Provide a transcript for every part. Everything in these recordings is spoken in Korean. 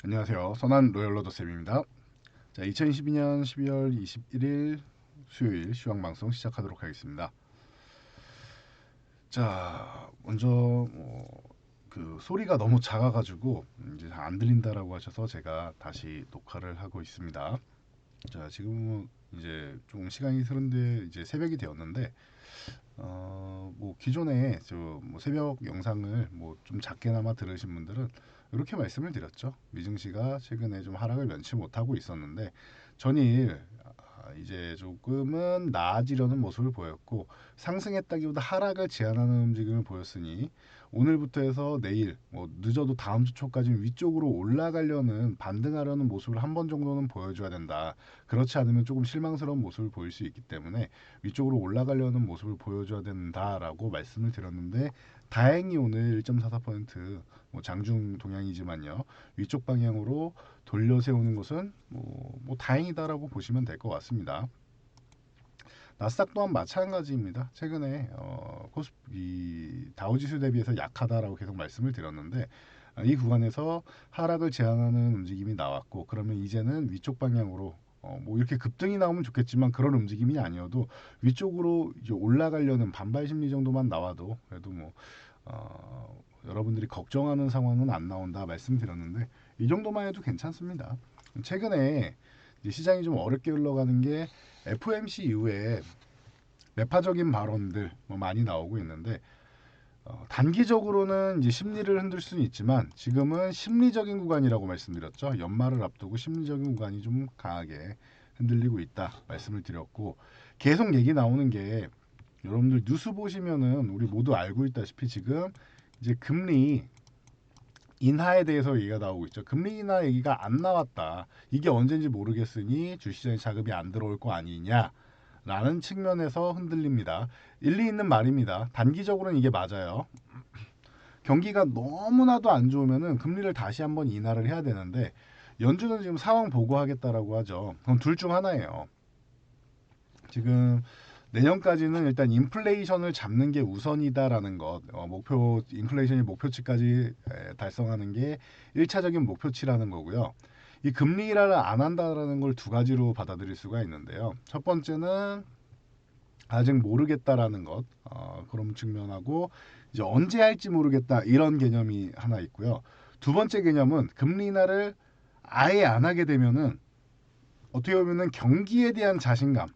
안녕하세요. 선한 로열러더쌤입니다. 자, 2022년 12월 21일 수요일 시황방송 시작하도록 하겠습니다. 자, 먼저 그 소리가 너무 작아가지고 이제 안 들린다라고 하셔서 제가 다시 녹화를 하고 있습니다. 자, 지금은 이제 좀 시간이 흐른데 이제 새벽이 되었는데 뭐 기존에 저뭐 새벽 영상을 뭐 좀 작게나마 들으신 분들은 이렇게 말씀을 드렸죠. 미증시가 최근에 좀 하락을 면치 못하고 있었는데 전일 이제 조금은 나아지려는 모습을 보였고 상승했다기보다 하락을 제한하는 움직임을 보였으니 오늘부터 해서 내일 뭐 늦어도 다음 주 초까지 위쪽으로 올라가려는 반등하려는 모습을 한 번 정도는 보여줘야 된다. 그렇지 않으면 조금 실망스러운 모습을 보일 수 있기 때문에 위쪽으로 올라가려는 모습을 보여줘야 된다라고 말씀을 드렸는데 다행히 오늘 1.44%뭐 장중 동향이지만요 위쪽 방향으로 돌려 세우는 것은 뭐 다행이다라고 보시면 될 것 같습니다. 나스닥 또한 마찬가지입니다. 최근에 이 다우지수 대비해서 약하다라고 계속 말씀을 드렸는데 이 구간에서 하락을 제한하는 움직임이 나왔고 그러면 이제는 위쪽 방향으로 뭐 이렇게 급등이 나오면 좋겠지만 그런 움직임이 아니어도 위쪽으로 이제 올라가려는 반발 심리 정도만 나와도 그래도 여러분들이 걱정하는 상황은 안 나온다 말씀드렸는데 이 정도만 해도 괜찮습니다. 최근에 시장이 좀 어렵게 흘러가는 게 FOMC 이후에 매파적인 발언들 뭐 많이 나오고 있는데 단기적으로는 이제 심리를 흔들 수는 있지만 지금은 심리적인 구간이라고 말씀드렸죠. 연말을 앞두고 심리적인 구간이 좀 강하게 흔들리고 있다 말씀을 드렸고 계속 얘기 나오는 게 여러분들 뉴스 보시면은 우리 모두 알고 있다시피 지금 이제 금리 인하에 대해서 얘기가 나오고 있죠. 금리 인하 얘기가 안 나왔다. 이게 언제인지 모르겠으니 주시장에 자금이 안 들어올 거 아니냐. 라는 측면에서 흔들립니다. 일리 있는 말입니다. 단기적으로는 이게 맞아요. 경기가 너무나도 안 좋으면은 금리를 다시 한번 인하를 해야 되는데 연준은 지금 상황 보고하겠다라고 하죠. 그럼 둘 중 하나예요. 지금 내년까지는 일단 인플레이션을 잡는 게 우선이다라는 것, 목표 인플레이션이 목표치까지 달성하는 게 1차적인 목표치라는 거고요. 이 금리 인하를 안 한다라는 걸 두 가지로 받아들일 수가 있는데요. 첫 번째는 아직 모르겠다라는 것, 그런 측면하고 이제 언제 할지 모르겠다 이런 개념이 하나 있고요. 두 번째 개념은 금리 인하를 아예 안 하게 되면은 어떻게 보면은 경기에 대한 자신감,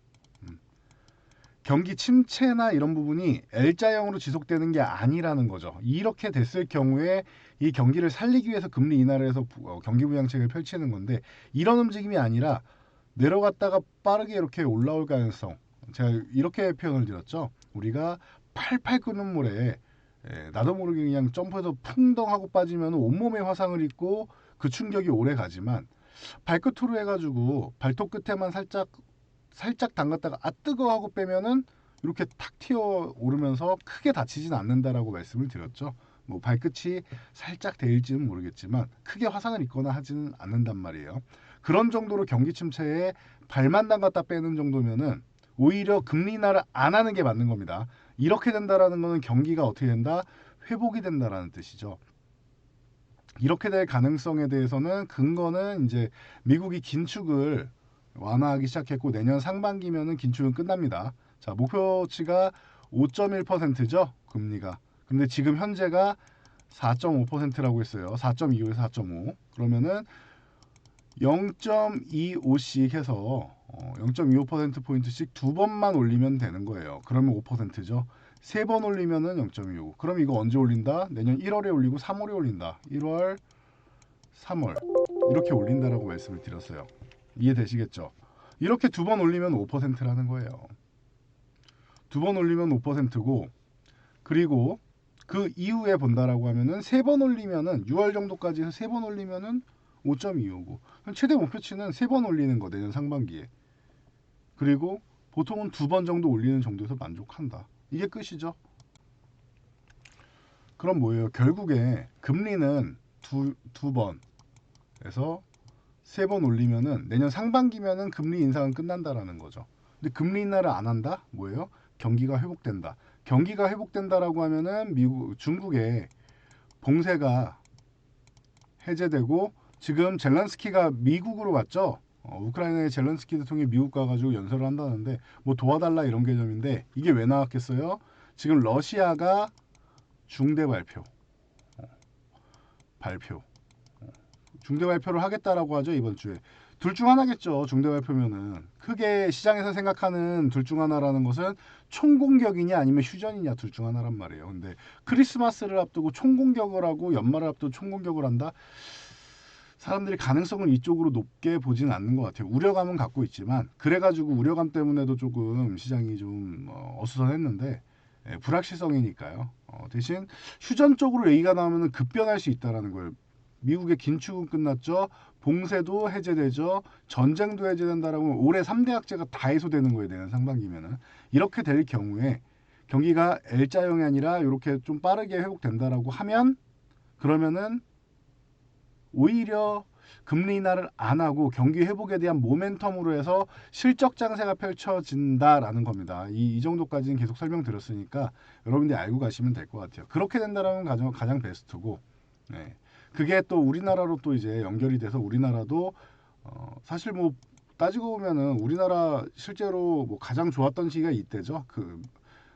경기 침체나 이런 부분이 L자형으로 지속되는 게 아니라는 거죠. 이렇게 됐을 경우에 이 경기를 살리기 위해서 금리 인하를 해서 경기 부양책을 펼치는 건데 이런 움직임이 아니라 내려갔다가 빠르게 이렇게 올라올 가능성. 제가 이렇게 표현을 드렸죠. 우리가 팔팔 끓는 물에 나도 모르게 그냥 점프해서 풍덩하고 빠지면 온몸에 화상을 입고 그 충격이 오래 가지만 발끝으로 해가지고 발톱 끝에만 살짝 담갔다가 아 뜨거 하고 빼면은 이렇게 탁 튀어 오르면서 크게 다치진 않는다라고 말씀을 드렸죠. 뭐 발끝이 살짝 데일지는 모르겠지만 크게 화상을 입거나 하지는 않는단 말이에요. 그런 정도로 경기 침체에 발만 담갔다 빼는 정도면은 오히려 금리 인하를 안 하는 게 맞는 겁니다. 이렇게 된다라는 거는 경기가 어떻게 된다? 회복이 된다라는 뜻이죠. 이렇게 될 가능성에 대해서는 근거는 이제 미국이 긴축을 완화하기 시작했고 내년 상반기면은 긴축은 끝납니다. 자, 목표치가 5.1%죠, 금리가. 근데 지금 현재가 4.5%라고 했어요. 4.25에서 4.5. 그러면은 0.25씩 해서 0.25% 포인트씩 두 번만 올리면 되는 거예요. 그러면 5%죠. 세 번 올리면은 0.25. 그럼 이거 언제 올린다? 내년 1월에 올리고 3월에 올린다. 1월, 3월 이렇게 올린다라고 말씀을 드렸어요. 이해되시겠죠? 이렇게 두 번 올리면 5%라는 거예요. 두 번 올리면 5%고 그리고 그 이후에 본다라고 하면은 세 번 올리면은 6월 정도까지 해서 세 번 올리면은 5.25고 최대 목표치는 세 번 올리는 거 내년 상반기에 그리고 보통은 두 번 정도 올리는 정도에서 만족한다. 이게 끝이죠. 그럼 뭐예요? 결국에 금리는 두 번에서 세 번 올리면은 내년 상반기면은 금리 인상은 끝난다라는 거죠. 근데 금리 인하를 안 한다? 뭐예요? 경기가 회복된다. 경기가 회복된다라고 하면은 중국의 봉쇄가 해제되고 지금 젤렌스키가 미국으로 갔죠. 우크라이나의 젤렌스키 대통령이 미국 가가지고 연설을 한다는데 뭐 도와달라 이런 개념인데 이게 왜 나왔겠어요? 지금 러시아가 중대 발표 중대 발표를 하겠다라고 하죠 이번 주에. 둘 중 하나겠죠. 중대 발표면은 크게 시장에서 생각하는 둘 중 하나라는 것은 총공격이냐 아니면 휴전이냐 둘 중 하나란 말이에요. 근데 크리스마스를 앞두고 총공격을 하고 연말을 앞두고 총공격을 한다. 사람들이 가능성을 이쪽으로 높게 보지는 않는 것 같아요. 우려감은 갖고 있지만 그래가지고 우려감 때문에도 조금 시장이 좀 어수선했는데 불확실성이니까요. 대신 휴전 쪽으로 얘기가 나오면 급변할 수 있다는 거예요. 미국의 긴축은 끝났죠. 봉쇄도 해제되죠. 전쟁도 해제된다라고 올해 3대 악재가 다 해소되는 거예요. 내년 상반기면은. 이렇게 될 경우에 경기가 L자형이 아니라 이렇게 좀 빠르게 회복된다라고 하면 그러면은 오히려 금리 인하를 안 하고 경기 회복에 대한 모멘텀으로 해서 실적 장세가 펼쳐진다라는 겁니다. 이 정도까지는 계속 설명드렸으니까 여러분들이 알고 가시면 될 것 같아요. 그렇게 된다라면 가장 베스트고, 네. 그게 또 우리나라로 또 이제 연결이 돼서 우리나라도 사실 뭐 따지고 보면은 우리나라 실제로 뭐 가장 좋았던 시기가 이때죠. 그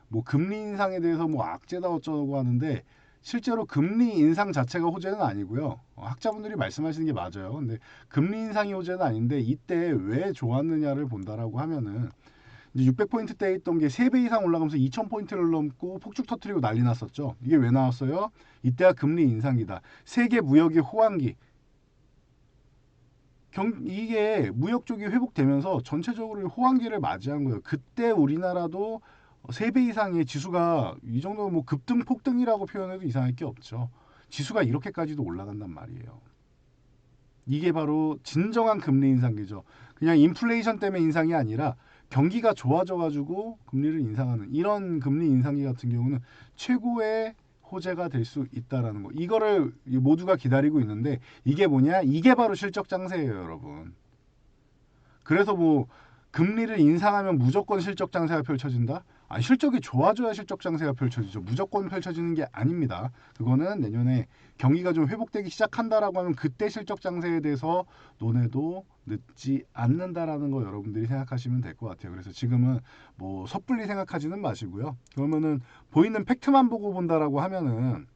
뭐 금리 인상에 대해서 뭐 악재다 어쩌고 하는데 실제로 금리 인상 자체가 호재는 아니고요. 학자분들이 말씀하시는 게 맞아요. 근데 금리 인상이 호재는 아닌데 이때 왜 좋았느냐를 본다라고 하면은 이제 600포인트대 있던 게 3배 이상 올라가면서 2000포인트를 넘고 폭죽 터트리고 난리 났었죠. 이게 왜 나왔어요? 이때가 금리 인상기다. 세계 무역의 호황기. 이게 무역 쪽이 회복되면서 전체적으로 호황기를 맞이한 거예요. 그때 우리나라도 3배 이상의 지수가 이 정도 뭐 급등 폭등이라고 표현해도 이상할 게 없죠. 지수가 이렇게까지도 올라간단 말이에요. 이게 바로 진정한 금리 인상기죠. 그냥 인플레이션 때문에 인상이 아니라 경기가 좋아져가지고 금리를 인상하는 이런 금리 인상기 같은 경우는 최고의 호재가 될 수 있다라는 거. 이거를 모두가 기다리고 있는데 이게 뭐냐? 이게 바로 실적 장세예요, 여러분. 그래서 뭐 금리를 인상하면 무조건 실적 장세가 펼쳐진다? 아니, 실적이 좋아져야 실적 장세가 펼쳐지죠. 무조건 펼쳐지는 게 아닙니다. 그거는 내년에 경기가 좀 회복되기 시작한다라고 하면 그때 실적 장세에 대해서 논해도 늦지 않는다라는 거 여러분들이 생각하시면 될 것 같아요. 그래서 지금은 뭐 섣불리 생각하지는 마시고요. 그러면은 보이는 팩트만 보고 본다라고 하면은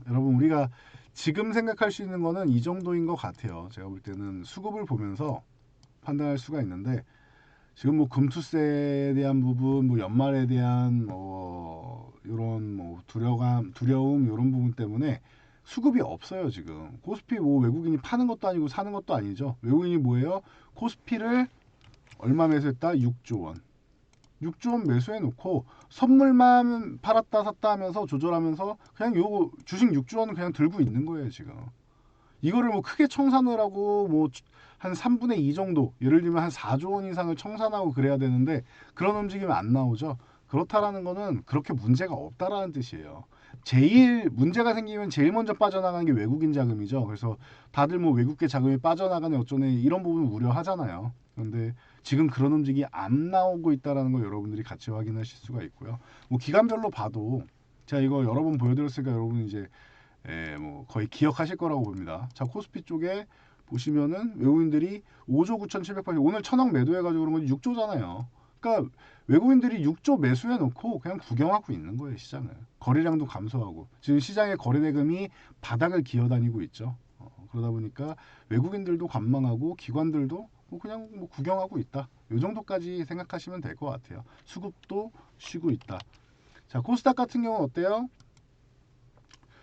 여러분 우리가 지금 생각할 수 있는 거는 이 정도인 것 같아요. 제가 볼 때는 수급을 보면서 판단할 수가 있는데 지금 뭐 금투세에 대한 부분, 뭐 연말에 대한 뭐 이런 뭐 두려움 이런 부분 때문에 수급이 없어요 지금. 코스피 뭐 외국인이 파는 것도 아니고 사는 것도 아니죠. 외국인이 뭐예요? 코스피를 얼마 매수했다? 6조 원. 6조 원 매수해 놓고 선물만 팔았다 샀다 하면서 조절하면서 그냥 요 주식 6조 원은 그냥 들고 있는 거예요 지금. 이거를 뭐 크게 청산을 하고 뭐 한 3분의 2 정도 예를 들면 한 4조 원 이상을 청산하고 그래야 되는데 그런 움직임이 안 나오죠. 그렇다라는 거는 그렇게 문제가 없다라는 뜻이에요. 제일 문제가 생기면 제일 먼저 빠져나가는 게 외국인 자금이죠. 그래서 다들 뭐 외국계 자금이 빠져나가네 어쩌네 이런 부분 우려하잖아요. 그런데 지금 그런 움직임이 안 나오고 있다라는 걸 여러분들이 같이 확인하실 수가 있고요. 뭐 기간별로 봐도 제가 이거 여러 번 보여드렸으니까 여러분 이제 뭐 거의 기억하실 거라고 봅니다. 자, 코스피 쪽에 보시면은 외국인들이 5조 9,780 오늘 1,000억 매도해가지고 그런 건 6조잖아요. 그러니까 외국인들이 6조 매수해 놓고 그냥 구경하고 있는 거예요 시장을. 거래량도 감소하고 지금 시장의 거래 대금이 바닥을 기어다니고 있죠. 그러다 보니까 외국인들도 관망하고 기관들도 뭐 그냥 뭐 구경하고 있다. 이 정도까지 생각하시면 될 것 같아요. 수급도 쉬고 있다. 자, 코스닥 같은 경우는 어때요?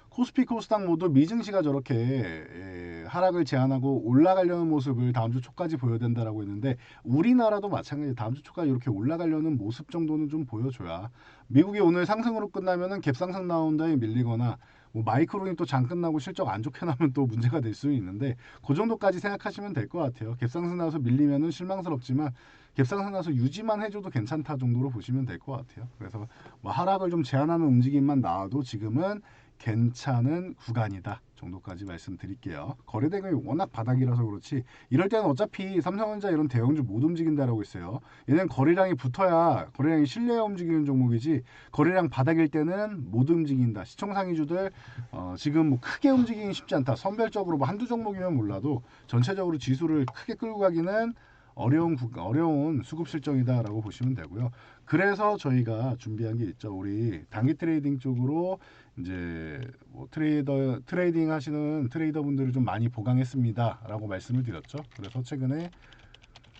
코스피 코스닥 모두 미증시가 저렇게 하락을 제한하고 올라가려는 모습을 다음 주 초까지 보여야 된다라고 했는데 우리나라도 마찬가지 다음 주 초까지 이렇게 올라가려는 모습 정도는 좀 보여줘야 미국이 오늘 상승으로 끝나면은 갭상승 나온 다음에 밀리거나 뭐 마이크론이 또 장 끝나고 실적 안 좋게 나면 또 문제가 될 수 있는데 그 정도까지 생각하시면 될 것 같아요. 갭상승 나와서 밀리면은 실망스럽지만 갭상승 나서 유지만 해줘도 괜찮다 정도로 보시면 될 것 같아요. 그래서 뭐 하락을 좀 제한하는 움직임만 나와도 지금은 괜찮은 구간이다 정도까지 말씀드릴게요. 거래 대금이 워낙 바닥이라서 그렇지 이럴 때는 어차피 삼성전자 이런 대형주 못 움직인다라고 했어요. 얘는 거래량이 붙어야 거래량이 실내에 움직이는 종목이지 거래량 바닥일 때는 못 움직인다. 시총상위주들 지금 뭐 크게 움직이기 쉽지 않다. 선별적으로 뭐 한두 종목이면 몰라도 전체적으로 지수를 크게 끌고 가기는 어려운 수급 실정이다라고 보시면 되고요. 그래서 저희가 준비한 게 있죠. 우리 단기 트레이딩 쪽으로 이제 뭐 트레이딩 하시는 트레이더 분들을 좀 많이 보강했습니다라고 말씀을 드렸죠. 그래서 최근에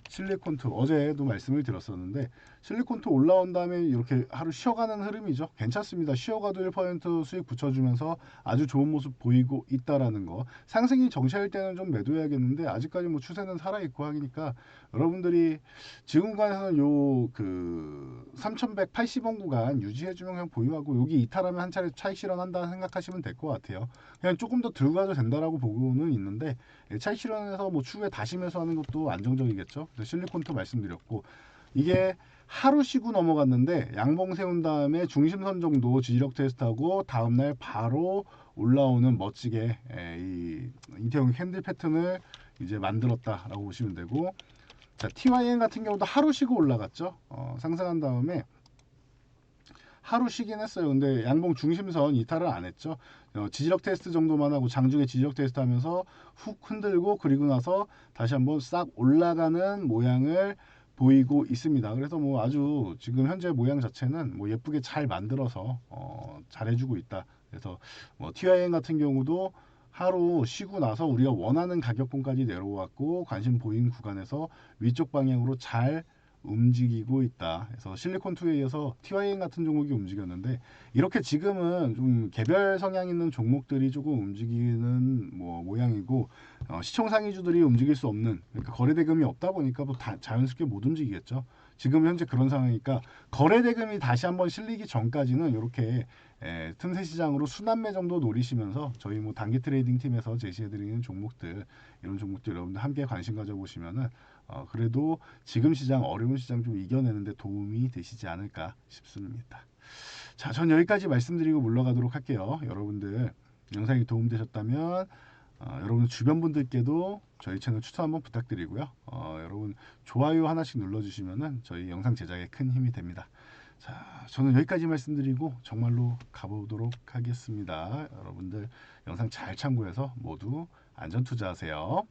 실리콘투 어제도 말씀을 드렸었는데 실리콘투 올라온 다음에 이렇게 하루 쉬어가는 흐름이죠. 괜찮습니다. 쉬어가도 1% 수익 붙여주면서 아주 좋은 모습 보이고 있다라는 거. 상승이 정체일 때는 좀 매도해야겠는데 아직까지 뭐 추세는 살아있고 하니까 여러분들이 지금 구간에서는 요 그 3180원 구간 유지해주면 그냥 보유하고 여기 이탈하면 한 차례 차익 실현한다 생각하시면 될 것 같아요. 그냥 조금 더 들고 가도 된다라고 보고는 있는데 차익 실현해서 뭐 추후에 다시 매수하는 것도 안정적이겠죠. 그래서 실리콘투 말씀드렸고 이게 하루 쉬고 넘어갔는데 양봉 세운 다음에 중심선 정도 지지력 테스트하고 다음날 바로 올라오는 멋지게 이 이태용 캔들 패턴을 이제 만들었다라고 보시면 되고 자 TYN 같은 경우도 하루 쉬고 올라갔죠. 상승한 다음에 하루 쉬긴 했어요. 근데 양봉 중심선 이탈을 안 했죠. 지지력 테스트 정도만 하고 장중에 지지력 테스트 하면서 훅 흔들고 그리고 나서 다시 한번 싹 올라가는 모양을 보이고 있습니다. 그래서 뭐 아주 지금 현재 모양 자체는 뭐 예쁘게 잘 만들어서 잘해주고 있다. 그래서 뭐 TIN 같은 경우도 하루 쉬고 나서 우리가 원하는 가격권까지 내려왔고 관심 보인 구간에서 위쪽 방향으로 잘 움직이고 있다. 그래서 실리콘2에 이어서 TYN 같은 종목이 움직였는데 이렇게 지금은 좀 개별 성향 있는 종목들이 조금 움직이는 뭐 모양이고 시총 상위주들이 움직일 수 없는 그러니까 거래 대금이 없다 보니까 뭐 다 자연스럽게 못 움직이겠죠. 지금 현재 그런 상황이니까 거래 대금이 다시 한번 실리기 전까지는 이렇게 틈새 시장으로 순환매 정도 노리시면서 저희 뭐 단기 트레이딩 팀에서 제시해드리는 종목들 이런 종목들 여러분들 함께 관심 가져보시면은 그래도 지금 시장 어려운 시장 좀 이겨내는데 도움이 되시지 않을까 싶습니다. 자, 전 여기까지 말씀드리고 물러가도록 할게요. 여러분들 영상이 도움되셨다면 여러분 주변 분들께도 저희 채널 추천 한번 부탁드리고요. 여러분 좋아요 하나씩 눌러주시면은 저희 영상 제작에 큰 힘이 됩니다. 자, 저는 여기까지 말씀드리고 정말로 가보도록 하겠습니다. 여러분들 영상 잘 참고해서 모두 안전 투자하세요.